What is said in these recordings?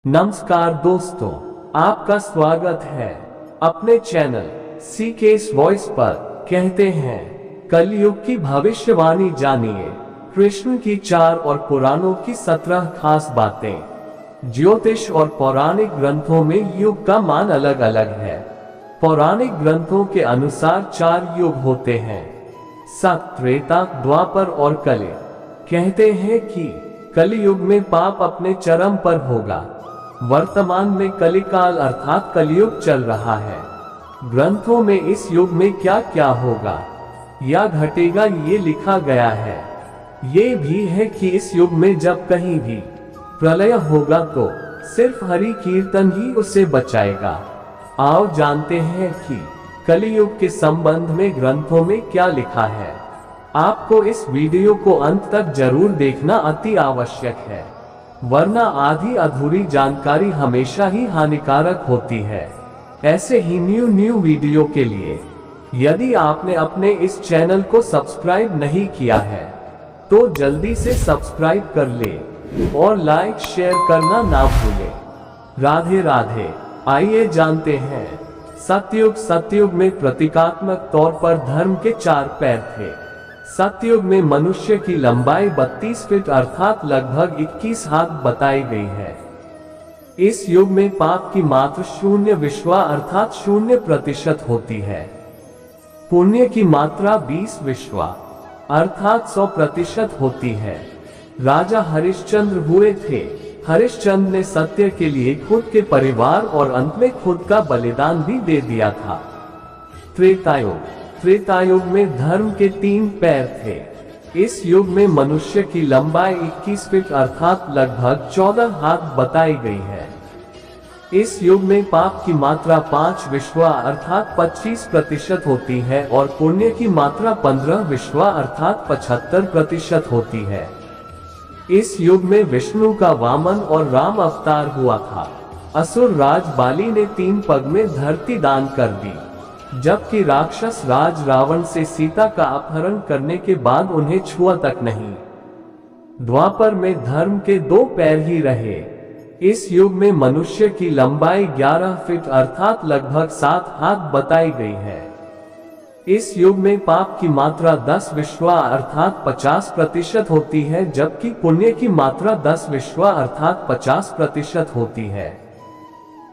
नमस्कार दोस्तों, आपका स्वागत है अपने चैनल सीकेस वॉइस पर। कहते हैं कलयुग की भविष्यवाणी जानिए, कृष्ण की 4 और पुराणों की 17 खास बातें। ज्योतिष और पौराणिक ग्रंथों में युग का मान अलग अलग है। पौराणिक ग्रंथों के अनुसार 4 युग होते हैं, सत, त्रेता, द्वापर और कलि। कहते हैं कि कलयुग में पाप अपने चरम पर होगा। वर्तमान में कलिकाल अर्थात कलयुग चल रहा है। ग्रंथों में इस युग में क्या क्या होगा या घटेगा ये लिखा गया है। ये भी है कि इस युग में जब कहीं भी प्रलय होगा तो सिर्फ हरि कीर्तन ही उसे बचाएगा। आओ जानते हैं कि कलयुग के संबंध में ग्रंथों में क्या लिखा है। आपको इस वीडियो को अंत तक जरूर देखना अति आवश्यक है, वरना आधी अधूरी जानकारी हमेशा ही हानिकारक होती है। ऐसे ही न्यू वीडियो के लिए यदि आपने अपने इस चैनल को सब्सक्राइब नहीं किया है तो जल्दी से सब्सक्राइब कर ले और लाइक शेयर करना ना भूले। राधे राधे। आइए जानते हैं। सतयुग में प्रतीकात्मक तौर पर धर्म के 4 पैर थे। सतयुग में मनुष्य की लंबाई 32 फीट अर्थात लगभग 21 हाथ बताई गई है। इस युग में पाप की मात्रा 0 विश्वा अर्थात 0% होती है। पुण्य की मात्रा 20 विश्वा अर्थात 100% होती है। राजा हरिश्चंद्र हुए थे। हरिश्चंद्र ने सत्य के लिए खुद के परिवार और अंत में खुद का बलिदान भी दे दिया था। त्रेतायुग में धर्म के 3 पैर थे। इस युग में मनुष्य की लंबाई 21 फीट अर्थात लगभग 14 हाथ बताई गई है। इस युग में पाप की मात्रा 5 विश्वा अर्थात 25% होती है और पुण्य की मात्रा 15 विश्वा अर्थात 75% होती है। इस युग में विष्णु का वामन और राम अवतार हुआ था। असुर राज बाली ने 3 पग में धरती दान कर दी, जबकि राक्षस राज रावण से सीता का अपहरण करने के बाद उन्हें छुआ तक नहीं। द्वापर में धर्म के 2 पैर ही रहे। इस युग में मनुष्य की लंबाई 11 फीट अर्थात लगभग 7 हाथ बताई गई है। इस युग में पाप की मात्रा 10 विश्वा अर्थात 50% होती है, जबकि पुण्य की मात्रा 10 विश्वा अर्थात 50% होती है।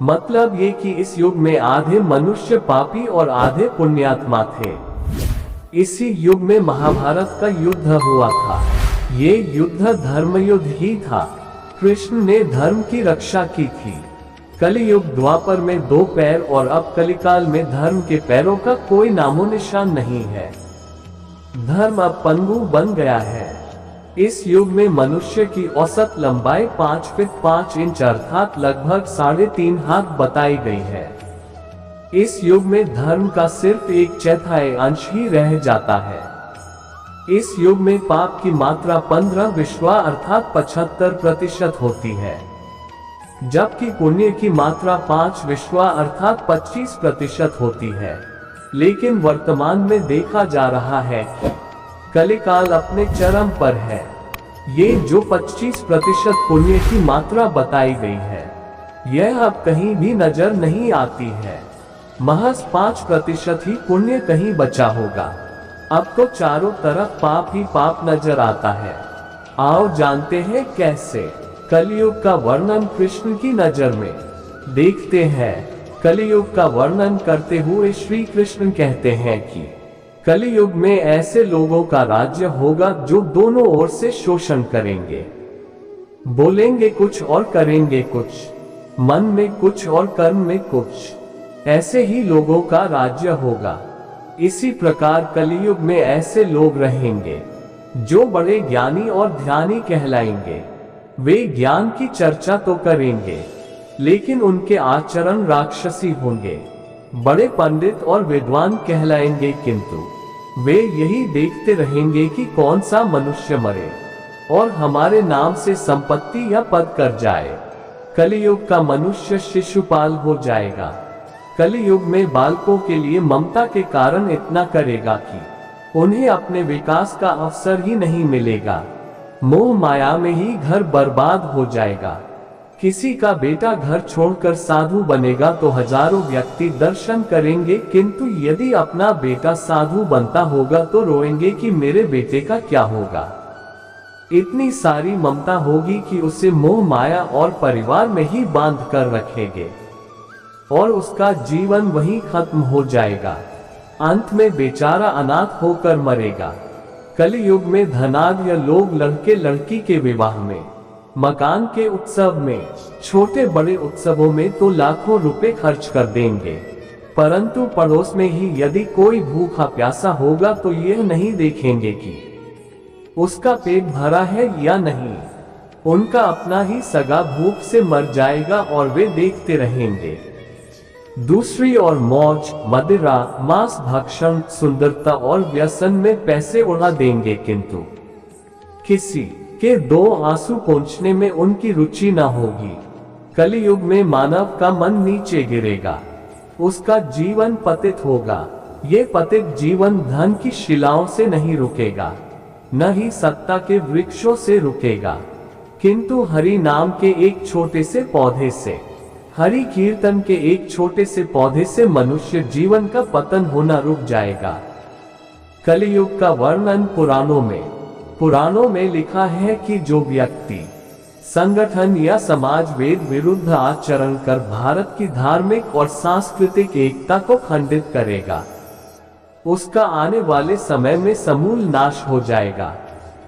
मतलब ये कि इस युग में आधे मनुष्य पापी और आधे पुण्यात्मा थे। इसी युग में महाभारत का युद्ध हुआ था। ये युद्ध धर्मयुद्ध ही था। कृष्ण ने धर्म की रक्षा की थी। कलियुग द्वापर में 2 पैर और अब कलिकाल में धर्म के पैरों का कोई नामो निशान नहीं है। धर्म अब पंगु बन गया है। इस युग में मनुष्य की औसत लंबाई 5 फीट 5 इंच अर्थात लगभग 3.5 हाथ बताई गई है। इस युग में धर्म का सिर्फ 1/4 अंश ही रह जाता है। इस युग में पाप की मात्रा 15 विश्वा अर्थात 75% होती है, जबकि पुण्य की मात्रा 5 विश्वा अर्थात 25% होती है। लेकिन वर्तमान में देखा जा रहा है कि कलिकाल अपने चरम पर है। ये जो 25% पुण्य की मात्रा बताई गई है, यह अब कहीं भी नजर नहीं आती है। महज 5% ही पुण्य कहीं बचा होगा। अब तो चारों तरफ पाप ही पाप नजर आता है। आओ जानते हैं कैसे। कलियुग का वर्णन कृष्ण की नजर में। देखते हैं। कलियुग का वर्णन करते हुए श्री कृष्ण कहते हैं कि कलियुग में ऐसे लोगों का राज्य होगा जो दोनों ओर से शोषण करेंगे। बोलेंगे कुछ और करेंगे कुछ, मन में कुछ और कर्म में कुछ। ऐसे ही लोगों का राज्य होगा। इसी प्रकार कलियुग में ऐसे लोग रहेंगे जो बड़े ज्ञानी और ध्यानी कहलाएंगे। वे ज्ञान की चर्चा तो करेंगे, लेकिन उनके आचरण राक्षसी होंगे। बड़े पंडित और विद्वान कहलाएंगे, किंतु वे यही देखते रहेंगे कि कौन सा मनुष्य मरे और हमारे नाम से संपत्ति या पद कर जाए। कलियुग का मनुष्य शिशुपाल हो जाएगा। कलियुग में बालकों के लिए ममता के कारण इतना करेगा कि उन्हें अपने विकास का अवसर ही नहीं मिलेगा। मोह माया में ही घर बर्बाद हो जाएगा। किसी का बेटा घर छोड़कर साधु बनेगा तो हजारों व्यक्ति दर्शन करेंगे, किंतु यदि अपना बेटा साधु बनता होगा तो रोएंगे कि मेरे बेटे का क्या होगा। इतनी सारी ममता होगी कि उसे मोह माया और परिवार में ही बांध कर रखेंगे और उसका जीवन वहीं खत्म हो जाएगा। अंत में बेचारा अनाथ होकर मरेगा। कलयुग में धनाढ्य लोग लड़के लड़की के विवाह में, मकान के उत्सव में, छोटे बड़े उत्सवों में तो लाखों रुपए खर्च कर देंगे, परंतु पड़ोस में ही यदि कोई भूखा प्यासा होगा तो यह नहीं देखेंगे कि उसका पेट भरा है या नहीं। उनका अपना ही सगा भूख से मर जाएगा और वे देखते रहेंगे। दूसरी ओर मौज, मदिरा, मांस भक्षण, सुंदरता और व्यसन में पैसे उड़ा देंगे, किंतु किसी के दो आंसू पोंछने में उनकी रुचि न होगी। कलयुग में मानव का मन नीचे गिरेगा, उसका जीवन पतित होगा। ये पतित जीवन धन की शिलाओं से नहीं रुकेगा, न ही सत्ता के वृक्षों से रुकेगा, किंतु हरि नाम के एक छोटे से पौधे से, हरि कीर्तन के एक छोटे से पौधे से मनुष्य जीवन का पतन होना रुक जाएगा। कलयुग का वर्णन पुराणों में लिखा है कि जो व्यक्ति संगठन या समाज वेद विरुद्ध आचरण कर भारत की धार्मिक और सांस्कृतिक एकता को खंडित करेगा, उसका आने वाले समय में समूल नाश हो जाएगा।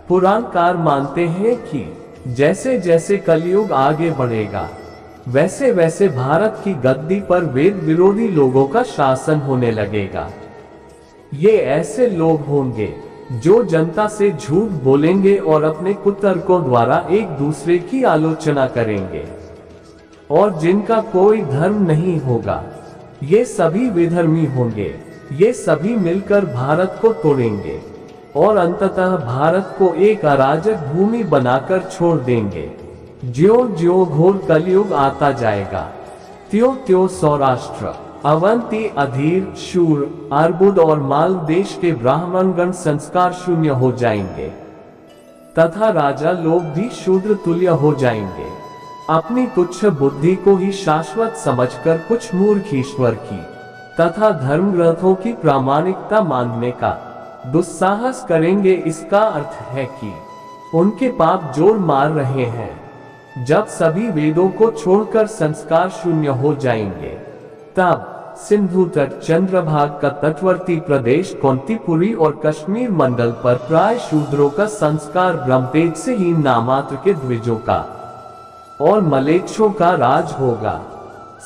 पुराणकार मानते हैं कि जैसे जैसे कलयुग आगे बढ़ेगा वैसे वैसे भारत की गद्दी पर वेद विरोधी लोगों का शासन होने लगेगा। ये ऐसे लोग होंगे जो जनता से झूठ बोलेंगे और अपने कुतर्कों द्वारा एक दूसरे की आलोचना करेंगे और जिनका कोई धर्म नहीं होगा। ये सभी विधर्मी होंगे। ये सभी मिलकर भारत को तोड़ेंगे और अंततः भारत को एक अराजक भूमि बनाकर छोड़ देंगे। ज्यों ज्यों घोर कलयुग आता जाएगा त्यों त्यों सौराष्ट्र, अवंती, अधीर, शूर, अर्बुद और माल देश के ब्राह्मणगण संस्कार शून्य हो जाएंगे तथा राजा लोग भी शूद्र तुल्य हो जाएंगे। अपनी तुच्छ बुद्धि को ही शाश्वत समझकर कुछ मूर्ख ईश्वर की तथा धर्म ग्रंथों की प्रामाणिकता मानने का दुस्साहस करेंगे। इसका अर्थ है कि उनके पाप जोर मार रहे हैं। जब सभी वेदों को छोड़कर संस्कार शून्य हो जाएंगे तब सिंधु तट, चंद्रभाग का तटवर्ती प्रदेश, कौंतीपुरी और कश्मीर मंडल पर प्राय शूद्रों का संस्कार ब्रह्मतेज से ही नामात्र के द्विजों का और मलेच्छों का राज होगा।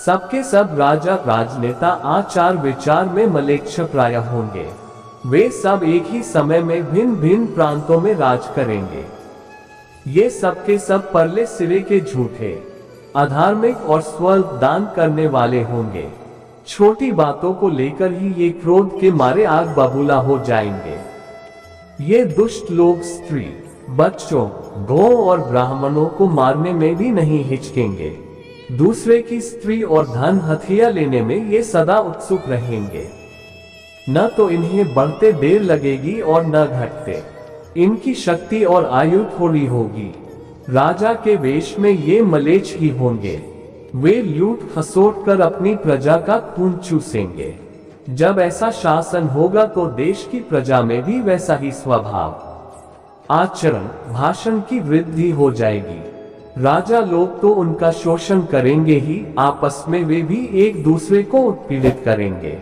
सबके सब राजा, राजनेता आचार विचार में मलेच्छ प्राय होंगे। वे सब एक ही समय में भिन्न भिन्न प्रांतों में राज करेंगे। ये सबके सब परले सिरे के झूठे, अधार्मिक और स्वल्प दान करने वाले होंगे। छोटी बातों को लेकर ही ये क्रोध के मारे आग बबूला हो जाएंगे। ये दुष्ट लोग स्त्री, बच्चों, गौ और ब्राह्मणों को मारने में भी नहीं हिचकेंगे। दूसरे की स्त्री और धन हथिया लेने में ये सदा उत्सुक रहेंगे। न तो इन्हें बढ़ते देर लगेगी और न घटते। इनकी शक्ति और आयु थोड़ी होगी। राजा के वेश में ये मलेच्छ ही होंगे। वे लूट खसोट कर अपनी प्रजा का खून चूसेंगे। जब ऐसा शासन होगा तो देश की प्रजा में भी वैसा ही स्वभाव, आचरण, भाषण की वृद्धि हो जाएगी। राजा लोग तो उनका शोषण करेंगे ही, आपस में वे भी एक दूसरे को उत्पीड़ित करेंगे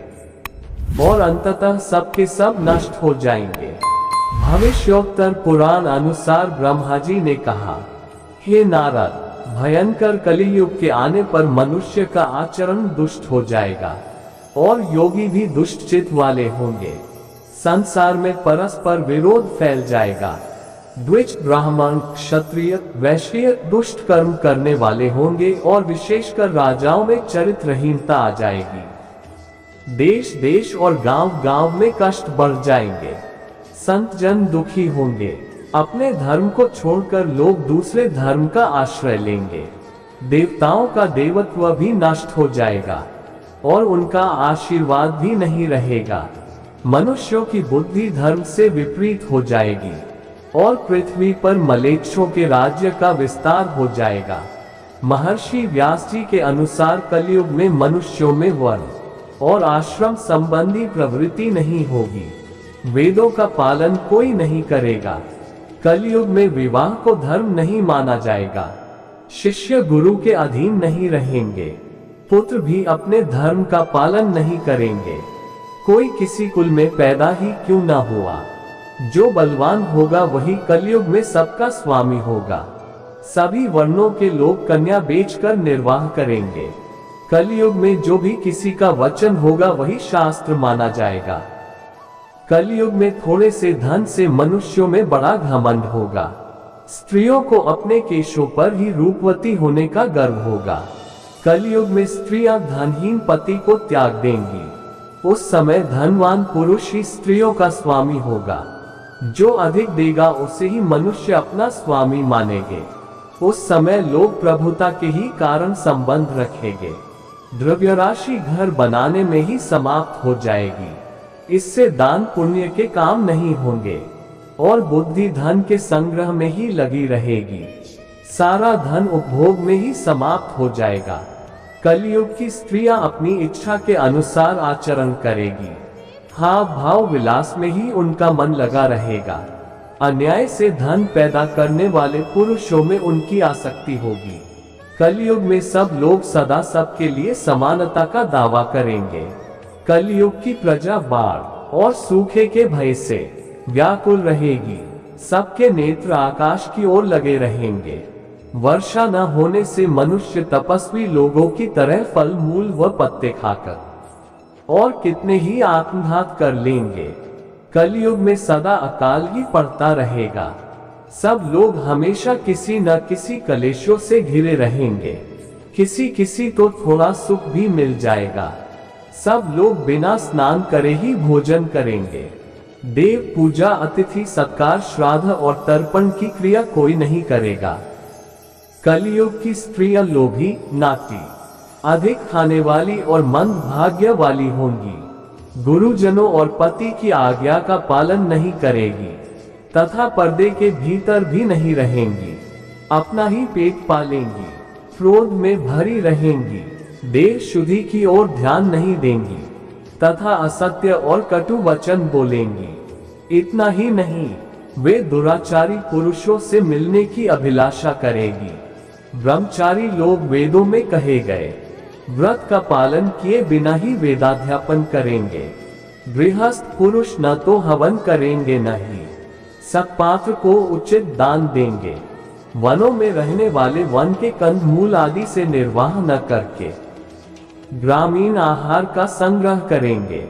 और अंततः सबके सब नष्ट हो जाएंगे। भविष्योत्तर पुराण अनुसार ब्रह्मा जी ने कहा, हे नारद, भयंकर कलियुग के आने पर मनुष्य का आचरण दुष्ट हो जाएगा और योगी भी दुष्ट चित्त वाले होंगे। संसार में परस्पर विरोध फैल जाएगा। द्विज, ब्राह्मण, क्षत्रिय, वैश्य दुष्ट कर्म करने वाले होंगे और विशेषकर राजाओं में चरित्रहीनता आ जाएगी। देश देश और गांव गांव में कष्ट बढ़ जाएंगे। संत जन दुखी होंगे। अपने धर्म को छोड़कर लोग दूसरे धर्म का आश्रय लेंगे। देवताओं का देवत्व भी नष्ट हो जाएगा और उनका आशीर्वाद भी नहीं रहेगा। मनुष्यों की बुद्धि धर्म से विपरीत हो जाएगी और पृथ्वी पर मलेच्छों के राज्य का विस्तार हो जाएगा। महर्षि व्यास जी के अनुसार कलयुग में मनुष्यों में वर्ण और आश्रम संबंधी प्रवृत्ति नहीं होगी। वेदों का पालन कोई नहीं करेगा। कलयुग में विवाह को धर्म नहीं माना जाएगा। शिष्य गुरु के अधीन नहीं रहेंगे। पुत्र भी अपने धर्म का पालन नहीं करेंगे। कोई किसी कुल में पैदा ही क्यों ना हुआ, जो बलवान होगा वही कलयुग में सबका स्वामी होगा। सभी वर्णों के लोग कन्या बेचकर निर्वाह करेंगे। कलयुग में जो भी किसी का वचन होगा वही शास्त्र माना जाएगा। कलयुग में थोड़े से धन से मनुष्यों में बड़ा घमंड होगा। स्त्रियों को अपने केशों पर ही रूपवती होने का गर्व होगा। कलयुग में स्त्रियां धनहीन पति को त्याग देंगी। उस समय धनवान पुरुष ही स्त्रियों का स्वामी होगा। जो अधिक देगा उसे ही मनुष्य अपना स्वामी मानेंगे। उस समय लोग प्रभुता के ही कारण संबंध रखेंगे। द्रव्य राशि घर बनाने में ही समाप्त हो जाएगी। इससे दान पुण्य के काम नहीं होंगे और बुद्धि धन के संग्रह में ही लगी रहेगी। सारा धन उपभोग में ही समाप्त हो जाएगा। कलयुग की स्त्रियां अपनी इच्छा के अनुसार आचरण करेगी। हाव भाव विलास में ही उनका मन लगा रहेगा। अन्याय से धन पैदा करने वाले पुरुषों में उनकी आसक्ति होगी। कलयुग में सब लोग सदा सबके लिए समानता का दावा करेंगे। कलयुग की प्रजा बाढ़ और सूखे के भय से व्याकुल रहेगी। सबके नेत्र आकाश की ओर लगे रहेंगे। वर्षा न होने से मनुष्य तपस्वी लोगों की तरह फल मूल व पत्ते खाकर और कितने ही आत्मघात कर लेंगे। कलयुग में सदा अकाल ही पड़ता रहेगा। सब लोग हमेशा किसी न किसी कलेशों से घिरे रहेंगे। किसी किसी तो थोड़ा सुख भी मिल जाएगा। सब लोग बिना स्नान करे ही भोजन करेंगे। देव पूजा, अतिथि सत्कार, श्राद्ध और तर्पण की क्रिया कोई नहीं करेगा। कलयुग की स्त्रियां लोभी, नाटी, अधिक खाने वाली और मंद भाग्य वाली होंगी। गुरुजनों और पति की आज्ञा का पालन नहीं करेगी तथा पर्दे के भीतर भी नहीं रहेंगी। अपना ही पेट पालेंगी। क्रोध में भरी रहेंगी। देह शुद्धि की ओर ध्यान नहीं देंगी तथा असत्य और कटु वचन बोलेंगी। इतना ही नहीं, वे दुराचारी पुरुषों से मिलने की अभिलाषा करेगी। ब्रह्मचारी लोग वेदों में कहे गए व्रत का पालन किए बिना ही वेदाध्यापन करेंगे। गृहस्थ पुरुष न तो हवन करेंगे न ही सत्पात्र को उचित दान देंगे। वनों में रहने वाले वन के कंद मूल आदि से निर्वाह न करके ग्रामीण आहार का संग्रह करेंगे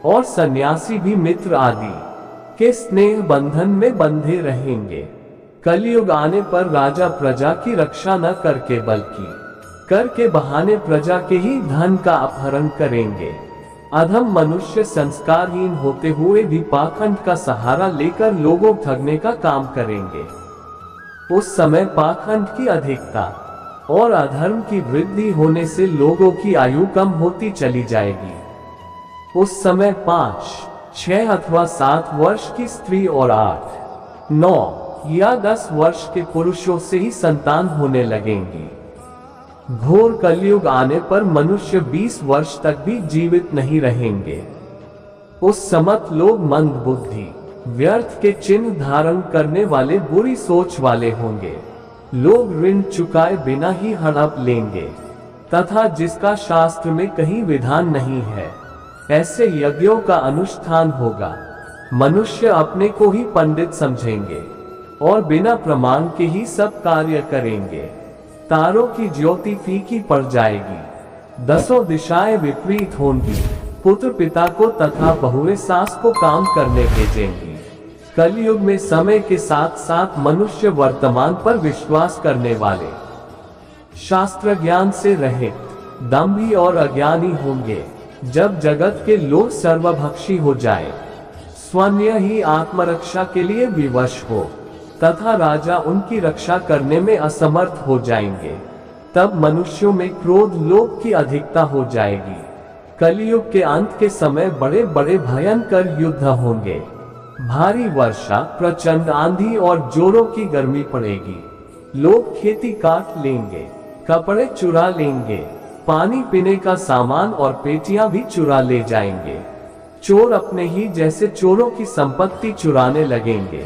और सन्यासी भी मित्र आदि के स्नेह बंधन में बंधे रहेंगे। कलयुग आने पर राजा प्रजा की रक्षा न करके बल्कि कर के बहाने प्रजा के ही धन का अपहरण करेंगे। अधम मनुष्य संस्कारहीन होते हुए भी पाखंड का सहारा लेकर लोगों ठगने का काम करेंगे। उस समय पाखंड की अधिकता और अधर्म की वृद्धि होने से लोगों की आयु कम होती चली जाएगी। उस समय 5, 6 अथवा 7 वर्ष की स्त्री और 8, 9 या 10 वर्ष के पुरुषों से ही संतान होने लगेंगी। घोर कलयुग आने पर मनुष्य 20 वर्ष तक भी जीवित नहीं रहेंगे। उस समय लोग मंद बुद्धि, व्यर्थ के चिन्ह धारण करने वाले, बुरी सोच वाले होंगे। लोग ऋण चुकाए बिना ही हड़प लेंगे तथा जिसका शास्त्र में कहीं विधान नहीं है ऐसे यज्ञों का अनुष्ठान होगा। मनुष्य अपने को ही पंडित समझेंगे और बिना प्रमाण के ही सब कार्य करेंगे। तारों की ज्योति फीकी पड़ जाएगी। 10 दिशाएं विपरीत होंगी। पुत्र पिता को तथा बहुएं सास को काम करने भेजेंगी। कलयुग में समय के साथ साथ मनुष्य वर्तमान पर विश्वास करने वाले, शास्त्र ज्ञान से रहित, दंभी और अज्ञानी होंगे। जब जगत के लोग सर्वभक्षी हो जाए, स्वयं ही आत्मरक्षा के लिए विवश हो तथा राजा उनकी रक्षा करने में असमर्थ हो जाएंगे, तब मनुष्यों में क्रोध, लोभ की अधिकता हो जाएगी। कलयुग के अंत के समय बड़े बड़े भयंकर युद्ध होंगे। भारी वर्षा, प्रचंड आंधी और जोरों की गर्मी पड़ेगी। लोग खेती काट लेंगे। कपड़े चुरा लेंगे, पानी पीने का सामान और पेटियां भी चुरा ले जाएंगे। चोर अपने ही जैसे चोरों की संपत्ति चुराने लगेंगे।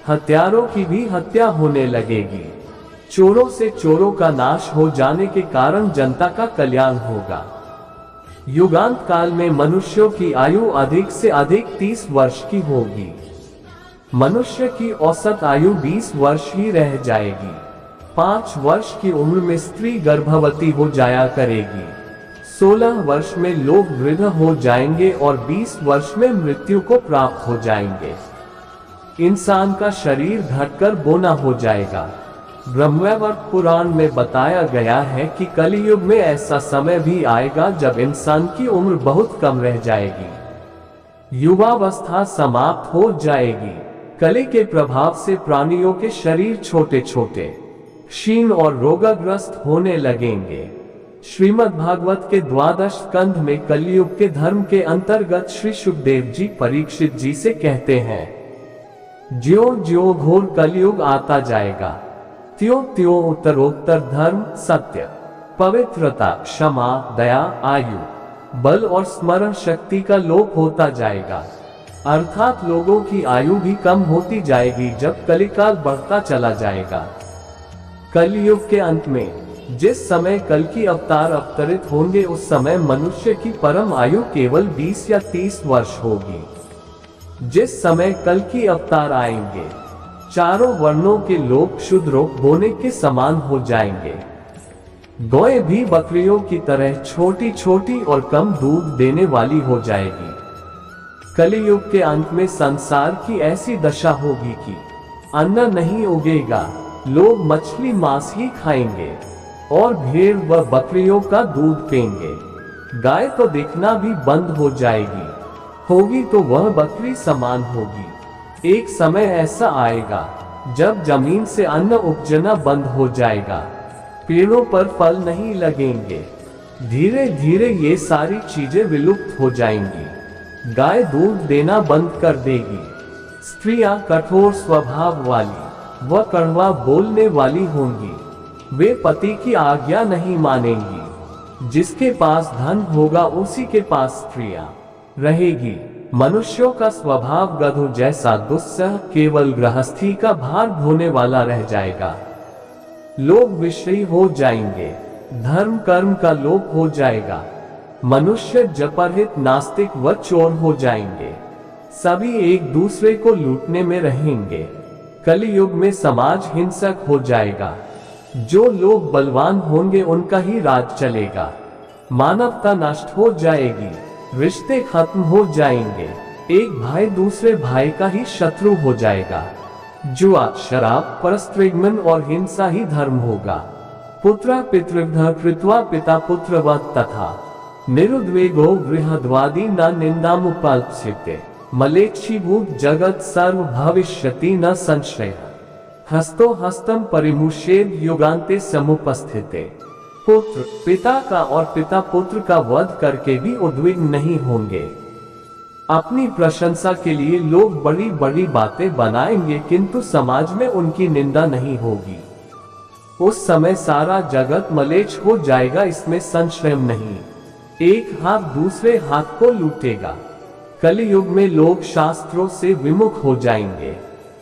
हत्यारों की भी हत्या होने लगेगी। चोरों से चोरों का नाश हो जाने के कारण जनता का कल्याण होगा। युगांत काल में मनुष्यों की आयु अधिक से अधिक 30 वर्ष की होगी। मनुष्य की औसत आयु 20 वर्ष ही रह जाएगी। 5 वर्ष की उम्र में स्त्री गर्भवती हो जाया करेगी। 16 वर्ष में लोग वृद्ध हो जाएंगे और 20 वर्ष में मृत्यु को प्राप्त हो जाएंगे। इंसान का शरीर घटकर बोना हो जाएगा। ब्रह्मवैवर्त पुराण में बताया गया है कि कलियुग में ऐसा समय भी आएगा जब इंसान की उम्र बहुत कम रह जाएगी। युवावस्था समाप्त हो जाएगी। कली के प्रभाव से प्राणियों के शरीर छोटे छोटे, क्षीण और रोगग्रस्त होने लगेंगे। श्रीमद् भागवत के 12 स्कंध में कलियुग के धर्म के अंतर्गत श्री सुखदेव जी परीक्षित जी से कहते हैं, ज्यों ज्यों घोर कलियुग आता जाएगा, त्यों त्यों उत्तरोत्तर धर्म, सत्य, पवित्रता, क्षमा, दया, आयु, बल और स्मरण शक्ति का लोप होता जाएगा। अर्थात लोगों की आयु भी कम होती जाएगी जब कलिकाल बढ़ता चला जाएगा। कलयुग के अंत में जिस समय कल की अवतार अवतरित होंगे उस समय मनुष्य की परम आयु केवल 20 या 30 वर्ष होगी। जिस समय कल की अवतार आएंगे, चारों वर्णों के लोग शूद्रों बोने के समान हो जाएंगे। गौएं भी बकरियों की तरह छोटी छोटी और कम दूध देने वाली हो जाएगी। कलियुग के अंत में संसार की ऐसी दशा होगी कि अन्न नहीं उगेगा, लोग मछली मांस ही खाएंगे और भेड़ व बकरियों का दूध पेंगे। गाय तो दिखना भी बंद हो जाएगी, होगी तो वह बकरी समान होगी। एक समय ऐसा आएगा जब जमीन से अन्न उपजना बंद हो जाएगा, पेड़ों पर फल नहीं लगेंगे। धीरे धीरे ये सारी चीजें विलुप्त हो जाएंगी। गाय दूध देना बंद कर देगी। स्त्रियां कठोर स्वभाव वाली व कड़वा बोलने वाली होंगी। वे पति की आज्ञा नहीं मानेंगी। जिसके पास धन होगा उसी के पास स्त्रियां रहेगी। मनुष्यों का स्वभाव गधों जैसा दुस्सह केवल गृहस्थी का भार ढोने वाला रह जाएगा। लोग विषयी हो जाएंगे, धर्म कर्म का लोप हो जाएगा। मनुष्य जपरहित, नास्तिक व चोर हो जाएंगे। सभी एक दूसरे को लूटने में रहेंगे। कलियुग में समाज हिंसक हो जाएगा। जो लोग बलवान होंगे उनका ही राज चलेगा। मानवता नष्ट हो जाएगी, रिश्ते खत्म हो जाएंगे। एक भाई दूसरे भाई का ही शत्रु हो जाएगा। जुआ, शराब, परस्त्रीगमन और हिंसा ही धर्म होगा। पुत्र पितृव्य कृत्वा पिता पुत्रवत् तथा निरुद्वेगो गृहद्वादी न निंदामुपाल्प्स्यते मलेच्छीभूत जगत सर्व भविष्यति न संशय। हस्तो हस्तम परिमुष्येद युगान्ते समुपस्थिते। पुत्र पिता का और पिता पुत्र का वध करके भी उद्विग्न नहीं होंगे। अपनी प्रशंसा के लिए लोग बड़ी बड़ी बातें बनाएंगे किंतु समाज में उनकी निंदा नहीं होगी। उस समय सारा जगत मलेच्छ हो जाएगा, इसमें संशय नहीं। एक हाथ दूसरे हाथ को लूटेगा। कलियुग में लोग शास्त्रों से विमुख हो जाएंगे।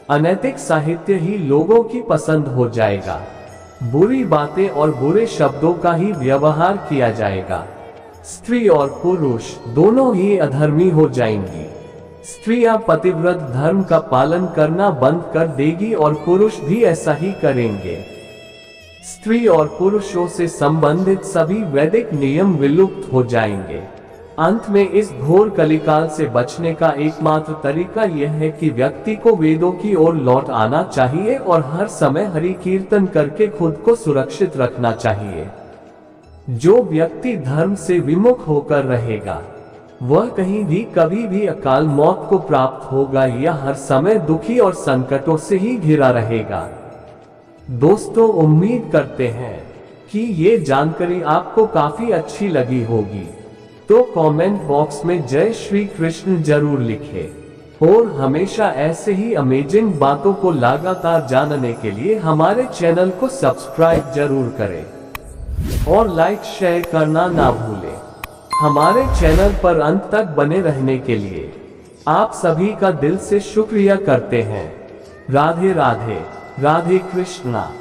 अनैतिक साहित्य ही लोगों की पसंद हो जाएगा। बुरी बातें और बुरे शब्दों का ही व्यवहार किया जाएगा। स्त्री और पुरुष दोनों ही अधर्मी हो जाएंगी। स्त्रियां पतिव्रत धर्म का पालन करना बंद कर देगी और पुरुष भी ऐसा ही करेंगे। स्त्री और पुरुषों से संबंधित सभी वैदिक नियम विलुप्त हो जाएंगे। अंत में इस घोर कलिकाल से बचने का एकमात्र तरीका यह है कि व्यक्ति को वेदों की ओर लौट आना चाहिए और हर समय हरि कीर्तन करके खुद को सुरक्षित रखना चाहिए। जो व्यक्ति धर्म से विमुख होकर रहेगा वह कहीं भी कभी भी अकाल मौत को प्राप्त होगा या हर समय दुखी और संकटों से ही घिरा रहेगा। दोस्तों, उम्मीद करते हैं कि ये जानकारी आपको काफी अच्छी लगी होगी, तो कमेंट बॉक्स में जय श्री कृष्ण जरूर लिखें और हमेशा ऐसे ही अमेजिंग बातों को लगातार जानने के लिए हमारे चैनल को सब्सक्राइब जरूर करें। और लाइक शेयर करना ना भूलें। हमारे चैनल पर अंत तक बने रहने के लिए आप सभी का दिल से शुक्रिया करते हैं। राधे राधे, राधे कृष्णा।